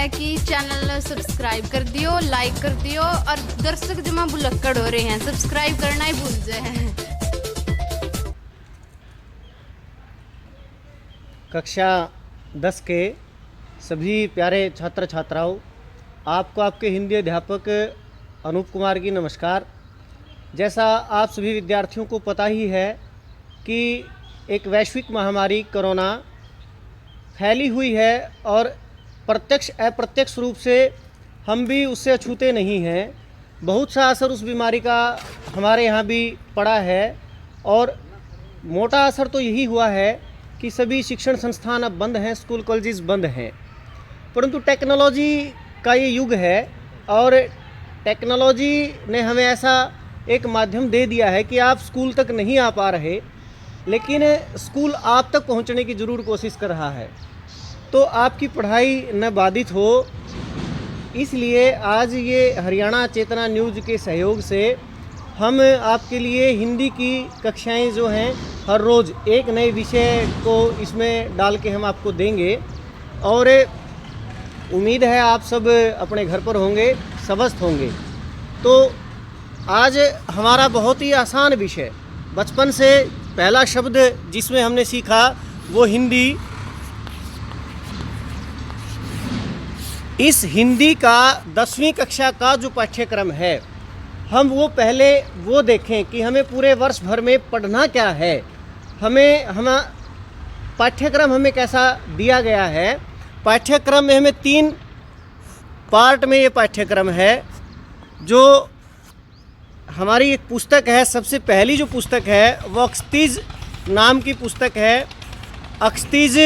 है कि channel subscribe कर दियो, लाइक कर दियो और दर्शक जमा बुलक्कड़ हो रहे हैं, सब्सक्राइब करना ही भूल जाए। कक्षा 10 के सभी प्यारे छात्र छात्राओं, आपको आपके हिंदी अध्यापक अनूप कुमार की नमस्कार। जैसा आप सभी विद्यार्थियों को पता ही है कि एक वैश्विक महामारी कोरोना फैली हुई है और प्रत्यक्ष अप्रत्यक्ष रूप से हम भी उससे अछूते नहीं हैं। बहुत सा असर उस बीमारी का हमारे यहाँ भी पड़ा है और मोटा असर तो यही हुआ है कि सभी शिक्षण संस्थान अब बंद हैं, स्कूल कॉलेजेस बंद हैं। परंतु टेक्नोलॉजी का ये युग है और टेक्नोलॉजी ने हमें ऐसा एक माध्यम दे दिया है कि आप स्कूल तक नहीं आ पा रहे, लेकिन स्कूल आप तक पहुंचने की ज़रूर कोशिश कर रहा है। तो आपकी पढ़ाई न बाधित हो, इसलिए आज ये हरियाणा चेतना न्यूज़ के सहयोग से हम आपके लिए हिंदी की कक्षाएं जो हैं हर रोज़ एक नए विषय को इसमें डाल के हम आपको देंगे और उम्मीद है आप सब अपने घर पर होंगे, स्वस्थ होंगे। तो आज हमारा बहुत ही आसान विषय, बचपन से पहला शब्द जिसमें हमने सीखा वो हिंदी। इस हिंदी का 10वीं कक्षा का जो पाठ्यक्रम है, हम वो पहले वो देखें कि हमें पूरे वर्ष भर में पढ़ना क्या है, हम पाठ्यक्रम हमें कैसा दिया गया है। पाठ्यक्रम में हमें 3 पार्ट में ये पाठ्यक्रम है। जो हमारी एक पुस्तक है, सबसे पहली जो पुस्तक है वो अक्सतीज नाम की पुस्तक है। अक्सतीज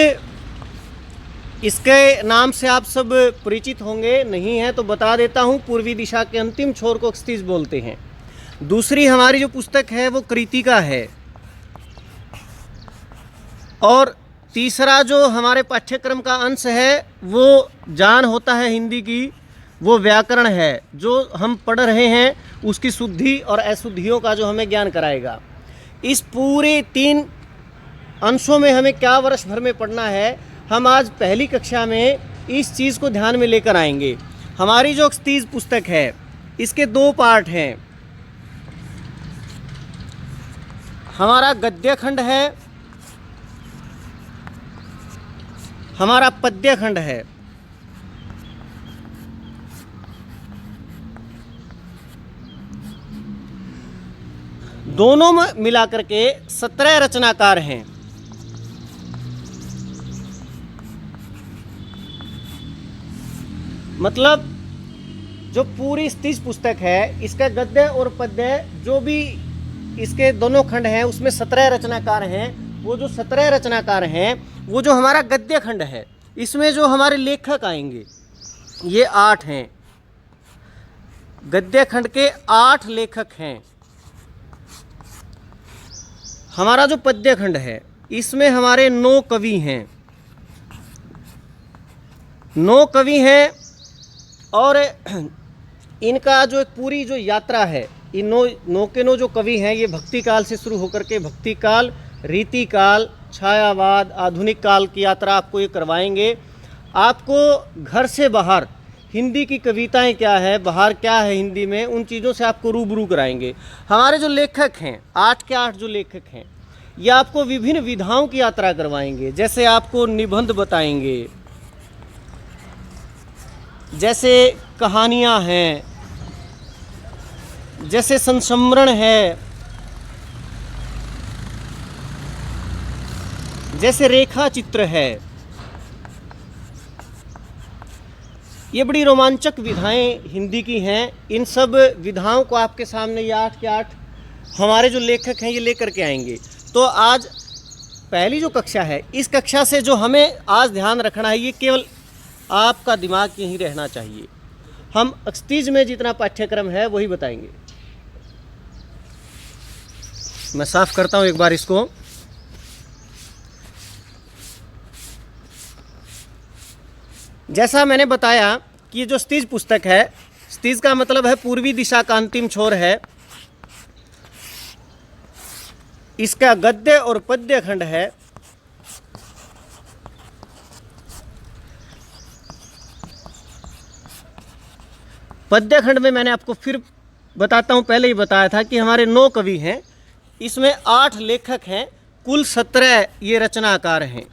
इसके नाम से आप सब परिचित होंगे, नहीं है तो बता देता हूँ। पूर्वी दिशा के अंतिम छोर को अक्सतीज बोलते हैं। दूसरी हमारी जो पुस्तक है वो कृतिका है और तीसरा जो हमारे पाठ्यक्रम का अंश है वो जान होता है हिंदी की, वो व्याकरण है। जो हम पढ़ रहे हैं उसकी शुद्धि और अशुद्धियों का जो हमें ज्ञान कराएगा। इस पूरे 3 अंशों में हमें क्या वर्ष भर में पढ़ना है, हम आज पहली कक्षा में इस चीज़ को ध्यान में लेकर आएंगे। हमारी जो अक्सतीज पुस्तक है इसके 2 पार्ट हैं। हमारा गद्य खंड है, हमारा पद्य खंड है। दोनों में मिलाकर के 17 रचनाकार हैं। मतलब जो पूरी तीज पुस्तक है, इसका गद्य और पद्य जो भी इसके दोनों खंड हैं उसमें 17 रचनाकार हैं। वो जो 17 रचनाकार हैं वो जो हमारा गद्य खंड है, इसमें जो हमारे लेखक आएंगे ये 8 हैं। गद्य खंड के 8 लेखक हैं। हमारा जो पद्य खंड है इसमें हमारे 9 कवि हैं। 9 कवि हैं और इनका जो एक पूरी जो यात्रा है, इन 9 के 9 जो कवि हैं ये भक्ति काल से शुरू होकर के भक्ति काल, रीति काल, छायावाद, आधुनिक काल की यात्रा आपको ये करवाएंगे। आपको घर से बाहर हिंदी की कविताएं क्या है, बाहर क्या है हिंदी में, उन चीज़ों से आपको रूबरू कराएंगे। हमारे जो लेखक हैं 8 के 8 जो लेखक हैं ये आपको विभिन्न विधाओं की यात्रा करवाएंगे। जैसे आपको निबंध बताएंगे, जैसे कहानियाँ हैं, जैसे संस्मरण है, जैसे रेखा चित्र है। ये बड़ी रोमांचक विधाएं हिंदी की हैं। इन सब विधाओं को आपके सामने ये 8 के 8 हमारे जो लेखक हैं ये लेकर के आएंगे। तो आज पहली जो कक्षा है, इस कक्षा से जो हमें आज ध्यान रखना है, ये केवल आपका दिमाग यहीं रहना चाहिए। हम अक्सतीज में जितना पाठ्यक्रम है वही बताएंगे। मैं साफ करता हूं एक बार इसको। जैसा मैंने बताया कि ये जो स्तीज पुस्तक है, स्तीज का मतलब है पूर्वी दिशा का अंतिम छोर है। इसका गद्य और पद्य खंड है। पद्य खंड में मैंने आपको फिर बताता हूँ, पहले ही बताया था कि हमारे 9 कवि हैं, इसमें 8 लेखक हैं, कुल 17 ये रचनाकार हैं,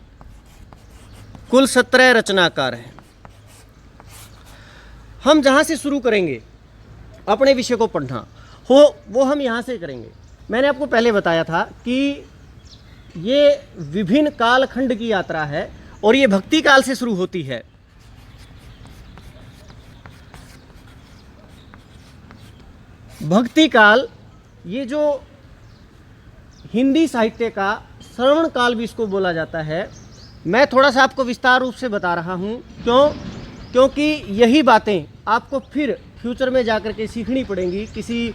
कुल 17 रचनाकार हैं। हम जहाँ से शुरू करेंगे अपने विषय को पढ़ना हो वो हम यहाँ से करेंगे। मैंने आपको पहले बताया था कि ये विभिन्न कालखंड की यात्रा है और ये भक्ति काल से शुरू होती है। भक्ति काल, ये जो हिंदी साहित्य का श्रवण काल भी इसको बोला जाता है। मैं थोड़ा सा आपको विस्तार रूप से बता रहा हूँ, क्योंकि यही बातें आपको फिर फ्यूचर में जाकर के सीखनी पड़ेंगी, किसी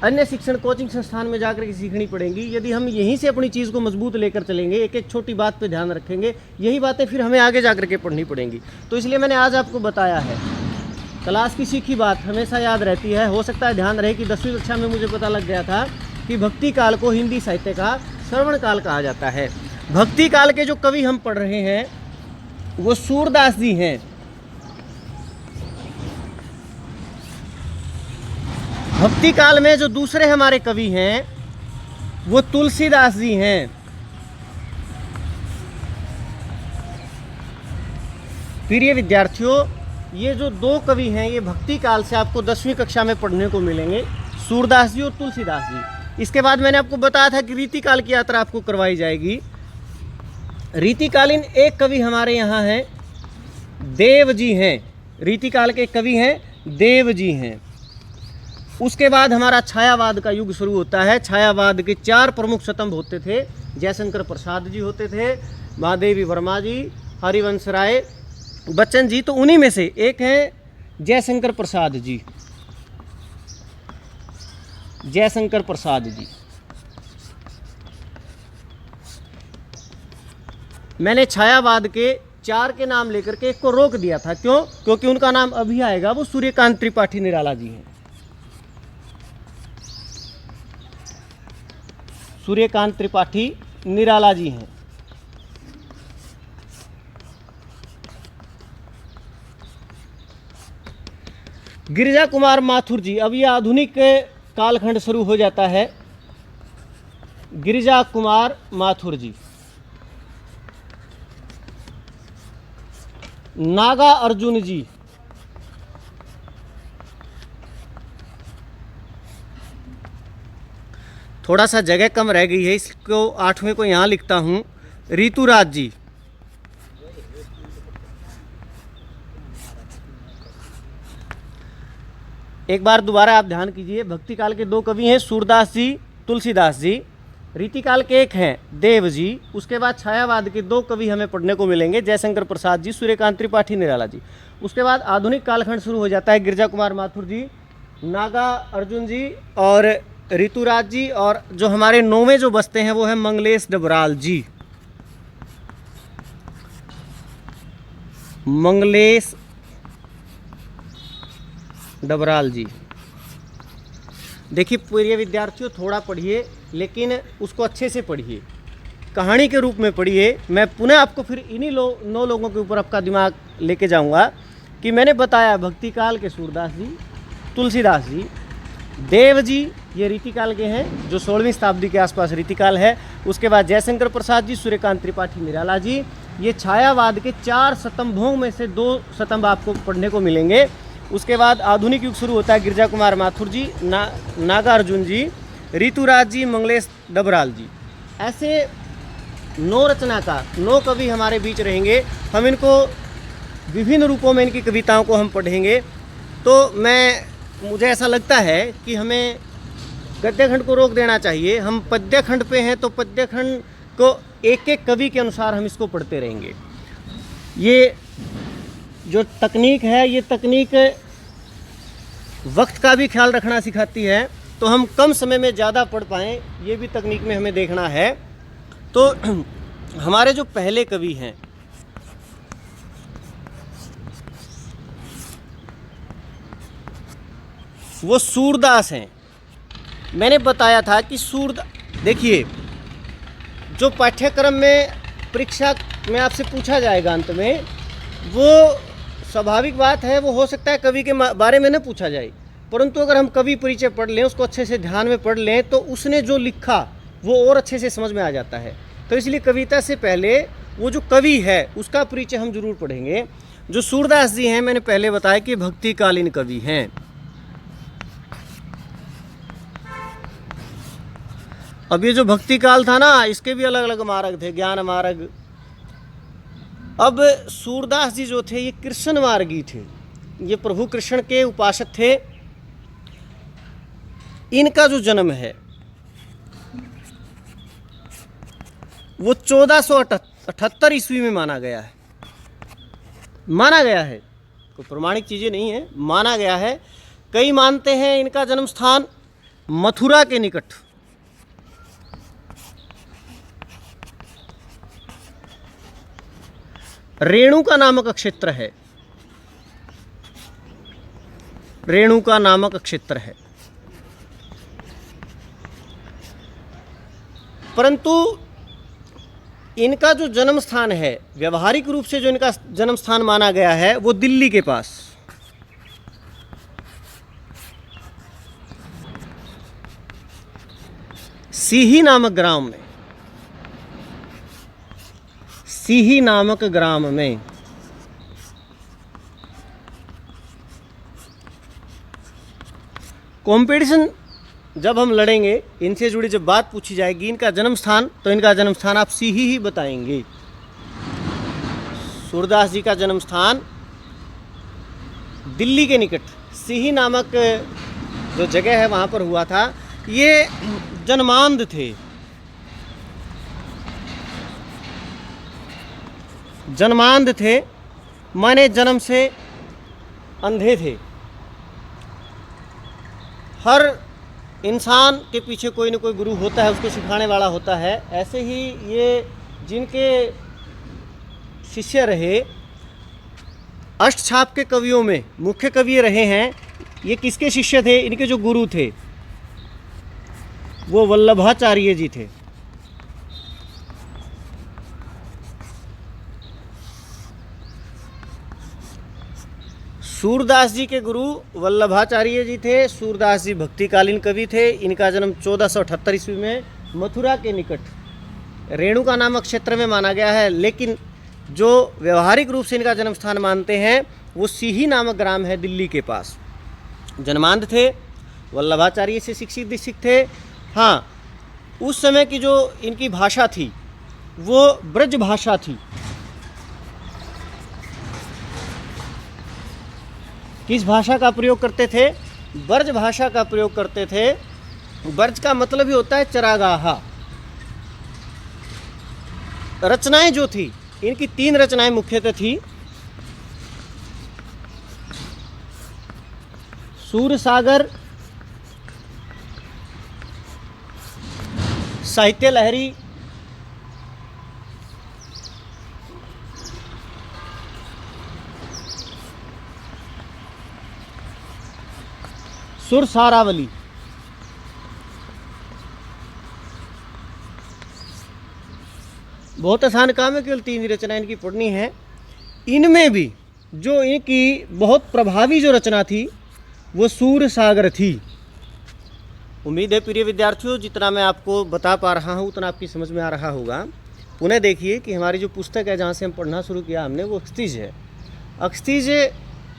अन्य शिक्षण कोचिंग संस्थान में जाकर के सीखनी पड़ेंगी। यदि हम यहीं से अपनी चीज़ को मजबूत लेकर चलेंगे, एक एक छोटी बात पे ध्यान रखेंगे, यही बातें फिर हमें आगे जाकर के पढ़नी पड़ेंगी। तो इसलिए मैंने आज आपको बताया है, क्लास की सीखी बात हमेशा याद रहती है। हो सकता है ध्यान रहे कि 10वीं कक्षा में मुझे पता लग गया था कि भक्ति काल को हिंदी साहित्य का श्रवण काल कहा जाता है। भक्ति काल के जो कवि हम पढ़ रहे हैं वो सूरदास जी हैं। भक्ति काल में जो दूसरे हमारे कवि हैं वो तुलसीदास जी हैं। प्रिय विद्यार्थियों, ये जो 2 कवि हैं ये भक्ति काल से आपको 10वीं कक्षा में पढ़ने को मिलेंगे, सूरदास जी और तुलसीदास जी। इसके बाद मैंने आपको बताया था कि रीतिकाल की यात्रा आपको करवाई जाएगी। रीतिकालीन एक कवि हमारे यहाँ हैं, देव जी हैं। रीतिकाल के कवि हैं देव जी हैं। उसके बाद हमारा छायावाद का युग शुरू होता है। छायावाद के 4 प्रमुख स्तंभ होते थे। जयशंकर प्रसाद जी होते थे, महादेवी वर्मा जी, हरिवंश राय बच्चन जी। तो उन्हीं में से एक हैं जयशंकर प्रसाद जी। जयशंकर प्रसाद जी, मैंने छायावाद के 4 के नाम लेकर के एक को रोक दिया था। क्यों? क्योंकि उनका नाम अभी आएगा, वो सूर्यकांत त्रिपाठी निराला जी हैं। सूर्यकांत त्रिपाठी निराला जी हैं। गिरिजा कुमार माथुर जी, अब ये आधुनिक कालखंड शुरू हो जाता है। गिरिजा कुमार माथुर जी। नागा अर्जुन जी, थोड़ा सा जगह कम रह गई है, इसको 8वें को यहाँ लिखता हूँ। ऋतुराज जी, एक बार दोबारा आप ध्यान कीजिए। भक्ति काल के 2 कवि हैं, सूरदास जी, तुलसीदास जी। रीतिकाल के एक हैं देव जी। उसके बाद छायावाद के 2 कवि हमें पढ़ने को मिलेंगे, जयशंकर प्रसाद जी, सूर्यकांत त्रिपाठी निराला जी। उसके बाद आधुनिक कालखंड शुरू हो जाता है। गिरिजा कुमार माथुर जी, नागा अर्जुन जी और ऋतुराज जी। और जो हमारे 9वें जो बसते हैं वो है मंगलेश डबराल जी। मंगलेश डबराल जी। देखिए प्रिय विद्यार्थियों, थोड़ा पढ़िए लेकिन उसको अच्छे से पढ़िए, कहानी के रूप में पढ़िए। मैं पुनः आपको फिर इन्हीं 9 लोगों के ऊपर आपका दिमाग लेके जाऊंगा कि मैंने बताया भक्ति काल के सूरदास जी, तुलसीदास जी, देव जी, ये रीतिकाल के हैं जो 16वीं शताब्दी के आसपास रीतिकाल है। उसके बाद जयशंकर प्रसाद जी, सूर्यकांत त्रिपाठी निराला जी। ये छायावाद के 4 स्तंभों में से 2 स्तंभ आपको पढ़ने को मिलेंगे। उसके बाद आधुनिक युग शुरू होता है। गिरिजा कुमार माथुर जी, नागा अर्जुन जी, ऋतुराज जी, मंगलेश डबराल जी। ऐसे 9 रचनाकार, 9 कवि हमारे बीच रहेंगे। हम इनको विभिन्न रूपों में इनकी कविताओं को हम पढ़ेंगे। तो मुझे ऐसा लगता है कि हमें गद्य खंड को रोक देना चाहिए। हम पद्य खंड पे हैं तो पद्य खंड को एक एक कवि के अनुसार हम इसको पढ़ते रहेंगे। ये जो तकनीक है, ये तकनीक वक्त का भी ख्याल रखना सिखाती है। तो हम कम समय में ज़्यादा पढ़ पाएँ, ये भी तकनीक में हमें देखना है। तो हमारे जो पहले कवि हैं वो सूरदास हैं। मैंने बताया था कि देखिए, जो पाठ्यक्रम में परीक्षा में आपसे पूछा जाएगा अंत में, वो स्वाभाविक बात है, वो हो सकता है कवि के बारे में न पूछा जाए, परंतु अगर हम कवि परिचय पढ़ लें, उसको अच्छे से ध्यान में पढ़ लें, तो उसने जो लिखा वो और अच्छे से समझ में आ जाता है। तो इसलिए कविता से पहले वो जो कवि है उसका परिचय हम जरूर पढ़ेंगे। जो सूरदास जी हैं, मैंने पहले बताया कि भक्तिकालीन कवि हैं। अब ये जो भक्ति काल था ना, इसके भी अलग अलग मार्ग थे, ज्ञान मार्ग। अब सूरदास जी जो थे ये कृष्ण मार्गी थे, ये प्रभु कृष्ण के उपासक थे। इनका जो जन्म है वो 1478 ईस्वी में माना गया है। माना गया है, कोई प्रमाणिक चीज़ें नहीं है, माना गया है। कई मानते हैं इनका जन्म स्थान मथुरा के निकट, रेणुका नामक क्षेत्र है, रेणुका नामक क्षेत्र है। परंतु इनका जो जन्म स्थान है, व्यवहारिक रूप से जो इनका जन्म स्थान माना गया है, वो दिल्ली के पास, सीही नामक ग्राम में, सीही नामक ग्राम में। कंपटीशन जब हम लड़ेंगे, इनसे जुड़ी जब बात पूछी जाएगी इनका जन्म स्थान, तो इनका जन्म स्थान आप सीही ही बताएंगे। सूरदास जी का जन्म स्थान दिल्ली के निकट सीही नामक जो जगह है वहाँ पर हुआ था। ये जन्मांध थे, जन्मांध थे माने जन्म से अंधे थे। हर इंसान के पीछे कोई न कोई गुरु होता है, उसको सिखाने वाला होता है। ऐसे ही ये जिनके शिष्य रहे, अष्टछाप के कवियों में मुख्य कवि रहे हैं, ये किसके शिष्य थे? इनके जो गुरु थे वो वल्लभाचार्य जी थे। सूरदास जी के गुरु वल्लभाचार्य जी थे। सूरदास जी भक्तिकालीन कवि थे। इनका जन्म 1478 ईस्वी में मथुरा के निकट रेणुका नामक क्षेत्र में माना गया है, लेकिन जो व्यवहारिक रूप से इनका जन्म स्थान मानते हैं वो सीही नामक ग्राम है दिल्ली के पास। जन्मांध थे, वल्लभाचार्य से शिक्षित दीक्षित थे। हाँ, उस समय की जो इनकी भाषा थी वो ब्रज भाषा थी। किस भाषा का प्रयोग करते थे? ब्रज भाषा का प्रयोग करते थे। ब्रज का मतलब ही होता है चरागाह। रचनाएं जो थी, इनकी 3 रचनाएं मुख्यतः थी। सूरसागर, साहित्य लहरी, सुरसारावली। बहुत आसान काम है, केवल 3 रचना इनकी पढ़नी है। इनमें भी जो इनकी बहुत प्रभावी जो रचना थी वो सूरसागर थी। उम्मीद है प्रिय विद्यार्थियों, जितना मैं आपको बता पा रहा हूँ उतना आपकी समझ में आ रहा होगा। पुनः देखिए कि हमारी जो पुस्तक है जहाँ से हम पढ़ना शुरू किया हमने, वो अक्षितिज है। अक्षितिज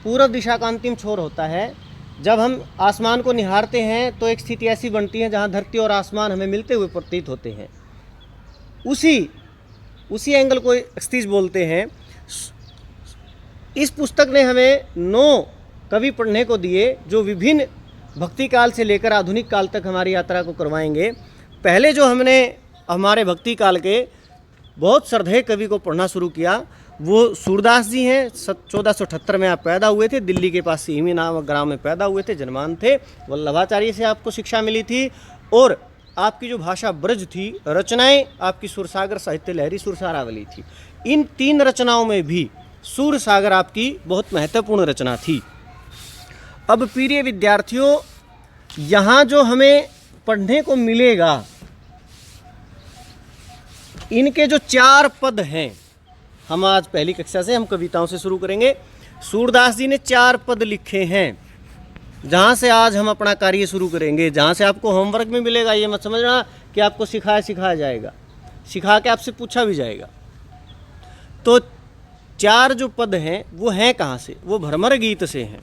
पूर्व दिशा का अंतिम छोर होता है। जब हम आसमान को निहारते हैं तो एक स्थिति ऐसी बनती है जहाँ धरती और आसमान हमें मिलते हुए प्रतीत होते हैं। उसी एंगल को अक्षितिज बोलते हैं। इस पुस्तक ने हमें 9 कवि पढ़ने को दिए जो विभिन्न भक्ति काल से लेकर आधुनिक काल तक हमारी यात्रा को करवाएंगे। पहले जो हमने हमारे भक्ति काल के बहुत श्रद्धेय कवि को पढ़ना शुरू किया वो सूरदास जी हैं। 1478 में आप पैदा हुए थे, दिल्ली के पास सीही नामक ग्राम में पैदा हुए थे, जन्मान थे। वल्लभाचार्य से आपको शिक्षा मिली थी और आपकी जो भाषा ब्रज थी, रचनाएं आपकी सुरसागर, साहित्य लहरी, सुरसारावली थी। इन 3 रचनाओं में भी सूरसागर आपकी बहुत महत्वपूर्ण रचना थी। अब प्रिय विद्यार्थियों, यहाँ जो हमें पढ़ने को मिलेगा, इनके जो 4 पद हैं, हम आज पहली कक्षा से हम कविताओं से शुरू करेंगे। सूरदास जी ने 4 पद लिखे हैं, जहाँ से आज हम अपना कार्य शुरू करेंगे, जहाँ से आपको होमवर्क में मिलेगा। ये मत समझना कि आपको सिखाया जाएगा, सिखा के आपसे पूछा भी जाएगा। तो 4 जो पद हैं वो हैं कहाँ से? वो भ्रमर गीत से हैं।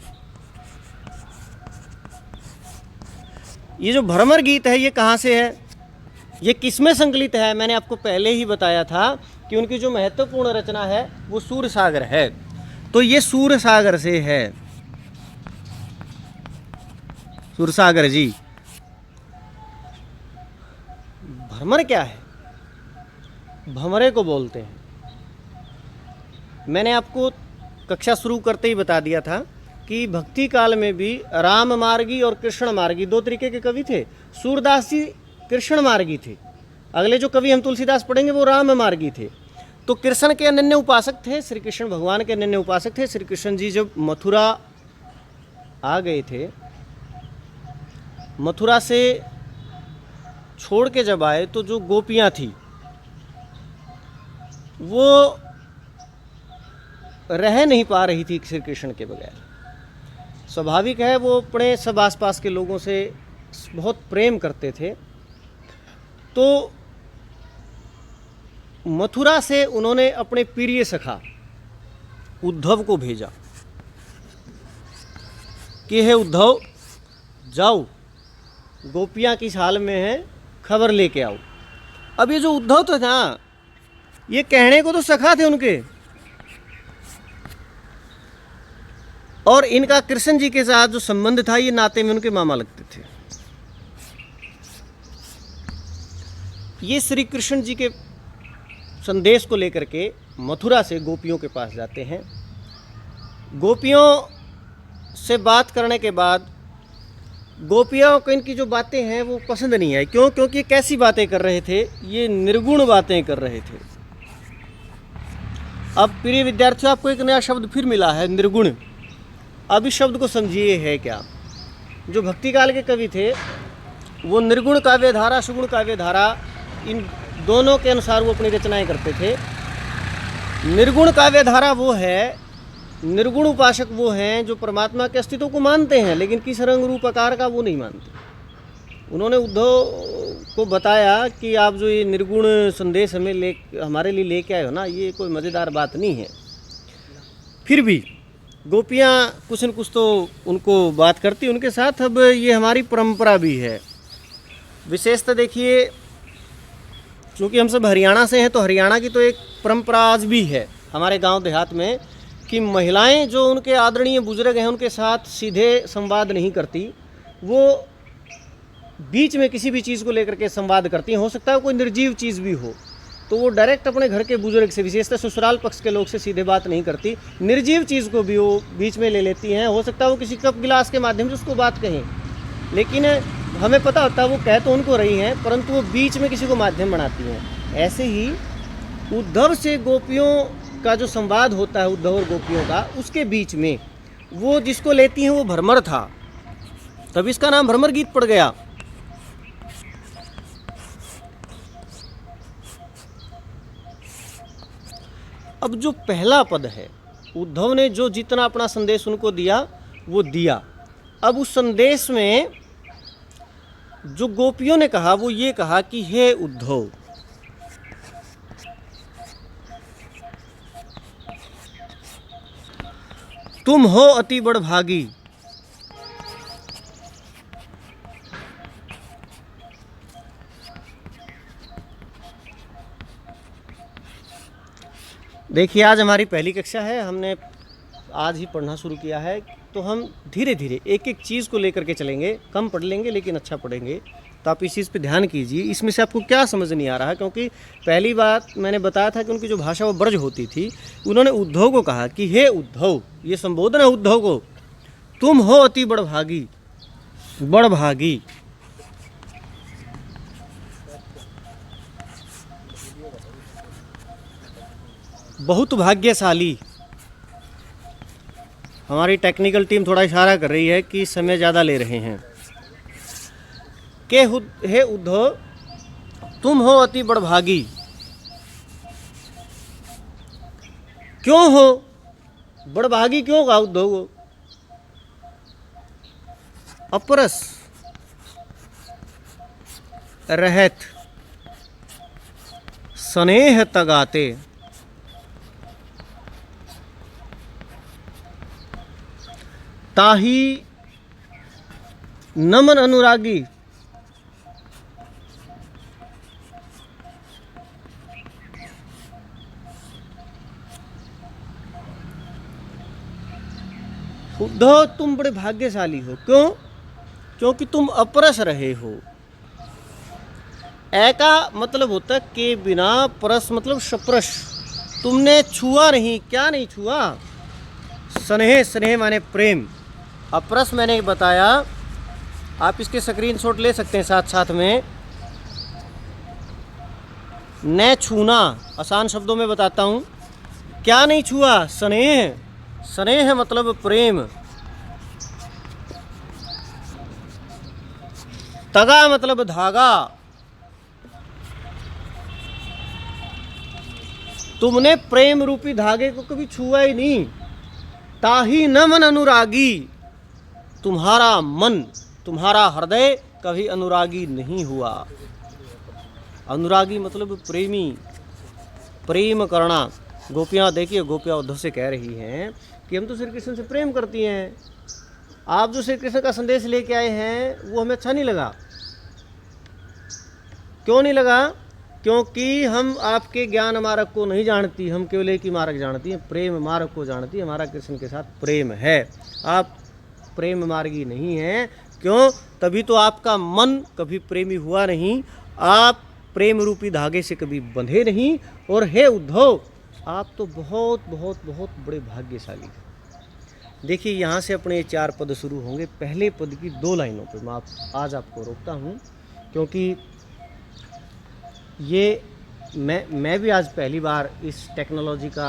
ये जो भ्रमर गीत है ये कहाँ से है, ये किसमें संकलित है? मैंने आपको पहले ही बताया था कि उनकी जो महत्वपूर्ण रचना है वो सूरसागर है। तो ये सूरसागर से है, सूरसागर जी। भ्रमर क्या है? भंवरे को बोलते हैं। मैंने आपको कक्षा शुरू करते ही बता दिया था कि भक्ति काल में भी राम मार्गी और कृष्ण मार्गी 2 तरीके के कवि थे। सूरदास जी कृष्ण मार्गी थे, अगले जो कवि हम तुलसीदास पढ़ेंगे वो राम मार्गी थे। तो कृष्ण के अनन्य उपासक थे, श्री कृष्ण भगवान के अनन्य उपासक थे। श्री कृष्ण जी जब मथुरा आ गए थे, मथुरा से छोड़ के जब आए तो जो गोपियाँ थी वो रह नहीं पा रही थी श्री कृष्ण के बगैर। स्वाभाविक है, वो अपने सब आसपास के लोगों से बहुत प्रेम करते थे। तो मथुरा से उन्होंने अपने प्रिय सखा उद्धव को भेजा कि हे उद्धव, जाओ गोपियाँ किस हाल में हैं खबर लेके आओ। अब ये जो उद्धव तो था, ये कहने को तो सखा थे उनके, और इनका कृष्ण जी के साथ जो संबंध था ये नाते में उनके मामा लगते थे। ये श्री कृष्ण जी के संदेश को लेकर के मथुरा से गोपियों के पास जाते हैं। गोपियों से बात करने के बाद गोपियों को इनकी जो बातें हैं वो पसंद नहीं आई। क्यों? क्योंकि ये कैसी बातें कर रहे थे? ये निर्गुण बातें कर रहे थे। अब प्रिय विद्यार्थियों, आपको एक नया शब्द फिर मिला है, निर्गुण। अब इस शब्द को समझिए है क्या। जो भक्ति काल के कवि थे वो निर्गुण काव्य धारा, सुगुण काव्य धारा, इन दोनों के अनुसार वो अपनी रचनाएं करते थे। निर्गुण काव्य धारा वो है, निर्गुण उपासक वो हैं जो परमात्मा के अस्तित्व को मानते हैं लेकिन किस रंग रूप आकार का वो नहीं मानते। उन्होंने उद्धव को बताया कि आप जो ये निर्गुण संदेश हमारे लिए लेके आए हो ना, ये कोई मज़ेदार बात नहीं है। फिर भी गोपियाँ कुछ न कुछ तो उनको बात करती उनके साथ। अब ये हमारी परंपरा भी है। विशेषतः देखिए, क्योंकि हम सब हरियाणा से हैं तो हरियाणा की तो एक परंपरा आज भी है हमारे गांव देहात में कि महिलाएं जो उनके आदरणीय बुजुर्ग हैं उनके साथ सीधे संवाद नहीं करती, वो बीच में किसी भी चीज़ को लेकर के संवाद करती हैं। हो सकता है कोई निर्जीव चीज़ भी हो तो वो डायरेक्ट अपने घर के बुजुर्ग से, विशेषतः ससुराल पक्ष के लोग से सीधे बात नहीं करती। निर्जीव चीज़ को भी वो बीच में ले लेती हैं। हो सकता है वो किसी कप गिलास के माध्यम से उसको बात कहें, लेकिन हमें पता होता है वो कह तो उनको रही हैं परंतु वो बीच में किसी को माध्यम बनाती हैं। ऐसे ही उद्धव से गोपियों का जो संवाद होता है, उद्धव और गोपियों का, उसके बीच में वो जिसको लेती हैं वो भ्रमर था, तब इसका नाम भ्रमर गीत पड़ गया। अब जो पहला पद है, उद्धव ने जो जितना अपना संदेश उनको दिया वो दिया। अब उस संदेश में जो गोपियों ने कहा वो ये कहा कि हे उद्धव, तुम हो अति बड़ भागी। देखिए, आज हमारी पहली कक्षा है, हमने आज ही पढ़ना शुरू किया है, तो हम धीरे धीरे एक एक चीज़ को लेकर के चलेंगे। कम पढ़ लेंगे लेकिन अच्छा पढ़ेंगे। तो आप इस चीज़ पे ध्यान कीजिए। इसमें से आपको क्या समझ नहीं आ रहा है? क्योंकि पहली बात मैंने बताया था कि उनकी जो भाषा वो ब्रज होती थी। उन्होंने उद्धव को कहा कि हे उद्धव, ये संबोधन है उद्धव को, तुम हो अति बड़भागी। बड़भागी बहुत भाग्यशाली। हमारी टेक्निकल टीम थोड़ा इशारा कर रही है कि समय ज़्यादा ले रहे हैं। के हे उद्धव, तुम हो अति बड़भागी। क्यों हो? बड़भागी क्यों का उद्धव? अपरस रहत स्नेह तगाते, ताही नमन अनुरागी, उद्धव तुम बड़े भाग्यशाली हो। क्यों? क्योंकि तुम अपरस रहे हो। ए का मतलब होता है के बिना, परस मतलब सप्रश, तुमने छुआ नहीं। क्या नहीं छुआ? स्नेह, स्नेह माने प्रेम। अपरस मैंने बताया, आप इसके स्क्रीनशॉट ले सकते हैं साथ साथ में। न छूना, आसान शब्दों में बताता हूँ, क्या नहीं छुआ? स्नेह। स्नेह मतलब प्रेम। तगा मतलब धागा। तुमने प्रेम रूपी धागे को कभी छुआ ही नहीं। ताही न मन अनुरागी, तुम्हारा मन, तुम्हारा हृदय कभी अनुरागी नहीं हुआ। अनुरागी मतलब प्रेमी, प्रेम करना। गोपियाँ देखिए, गोपियाँ उद्धव से कह रही हैं कि हम तो श्री कृष्ण से प्रेम करती हैं, आप जो श्री कृष्ण का संदेश लेके आए हैं वो हमें अच्छा नहीं लगा। क्यों नहीं लगा? क्योंकि हम आपके ज्ञान मार्ग को नहीं जानती, हम केवल एक ही मार्ग जानती हैं, प्रेम मार्ग को जानती है। हमारा कृष्ण के साथ प्रेम है, आप प्रेम मार्गी नहीं हैं। क्यों? तभी तो आपका मन कभी प्रेमी हुआ नहीं, आप प्रेम रूपी धागे से कभी बंधे नहीं। और हे उद्धव, आप तो बहुत बहुत बहुत बड़े भाग्यशाली हैं। देखिए, यहाँ से अपने ये 4 पद शुरू होंगे। पहले पद की 2 लाइनों पर मैं आज आपको रोकता हूँ, क्योंकि ये मैं भी आज पहली बार इस टेक्नोलॉजी का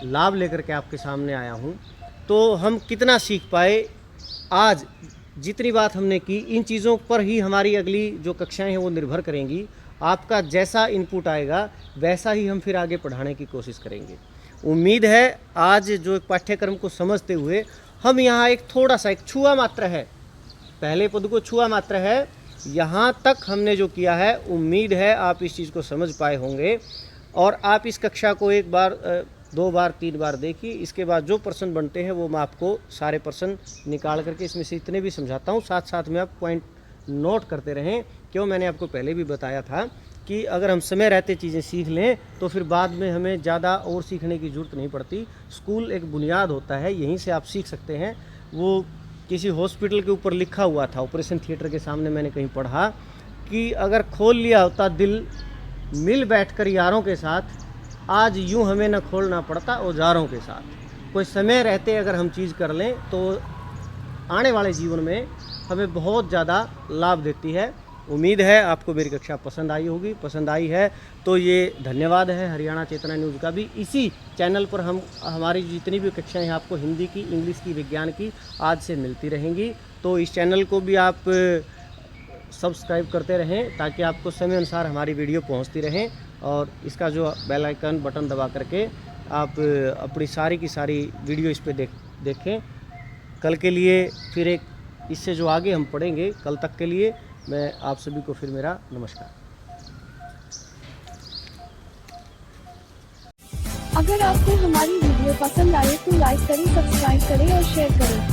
लाभ लेकर के आपके सामने आया हूँ। तो हम कितना सीख पाए आज, जितनी बात हमने की, इन चीज़ों पर ही हमारी अगली जो कक्षाएं हैं वो निर्भर करेंगी। आपका जैसा इनपुट आएगा वैसा ही हम फिर आगे पढ़ाने की कोशिश करेंगे। उम्मीद है आज जो पाठ्यक्रम को समझते हुए हम यहाँ एक थोड़ा सा, एक छुआ मात्र है, पहले पद को छुआ मात्र है, यहाँ तक हमने जो किया है, उम्मीद है आप इस चीज़ को समझ पाए होंगे। और आप इस कक्षा को 1 बार 2 बार 3 बार देखिए। इसके बाद जो प्रश्न बनते हैं वो मैं आपको सारे प्रश्न निकाल करके इसमें से इतने भी समझाता हूँ, साथ साथ में आप पॉइंट नोट करते रहें। क्यों? मैंने आपको पहले भी बताया था कि अगर हम समय रहते चीज़ें सीख लें तो फिर बाद में हमें ज़्यादा और सीखने की ज़रूरत नहीं पड़ती। स्कूल एक बुनियाद होता है, यहीं से आप सीख सकते हैं। वो किसी हॉस्पिटल के ऊपर लिखा हुआ था, ऑपरेशन थिएटर के सामने मैंने कहीं पढ़ा कि अगर खोल लिया होता दिल मिल बैठकर यारों के साथ, आज यूं हमें न खोलना पड़ता औजारों के साथ। कोई समय रहते अगर हम चीज़ कर लें तो आने वाले जीवन में हमें बहुत ज़्यादा लाभ देती है। उम्मीद है आपको मेरी कक्षा पसंद आई होगी। पसंद आई है तो ये धन्यवाद है हरियाणा चेतना न्यूज़ का भी। इसी चैनल पर हमारी जितनी भी कक्षाएं हैं आपको हिंदी की, इंग्लिश की, विज्ञान की आज से मिलती रहेंगी। तो इस चैनल को भी आप सब्सक्राइब करते रहें ताकि आपको समय अनुसार हमारी वीडियो पहुंचती रहें। और इसका जो बेल आइकन बटन दबा करके आप अपनी सारी की सारी वीडियो इस पर देखें। कल के लिए फिर एक इससे जो आगे हम पढ़ेंगे, कल तक के लिए मैं आप सभी को फिर मेरा नमस्कार। अगर आपको हमारी वीडियो पसंद आए तो लाइक करें, सब्सक्राइब करें और शेयर करें।